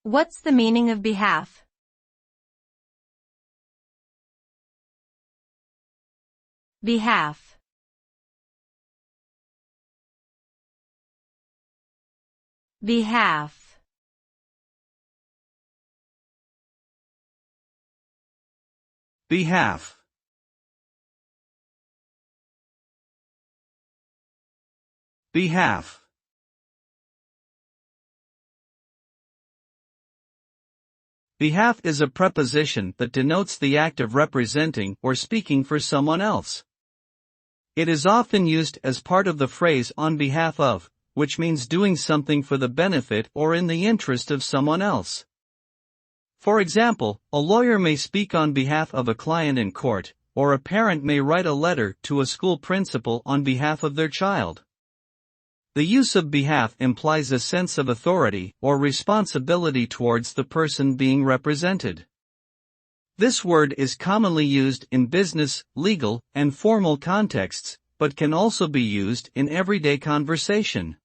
What's the meaning of behalf? Behalf. Behalf. Behalf. Behalf. Behalf is a preposition that denotes the act of representing or speaking for someone else. It is often used as part of the phrase on behalf of, which means doing something for the benefit or in the interest of someone else. For example, a lawyer may speak on behalf of a client in court, or a parent may write a letter to a school principal on behalf of their child. The use of behalf implies a sense of authority or responsibility towards the person being represented. This word is commonly used in business, legal, and formal contexts, but can also be used in everyday conversation.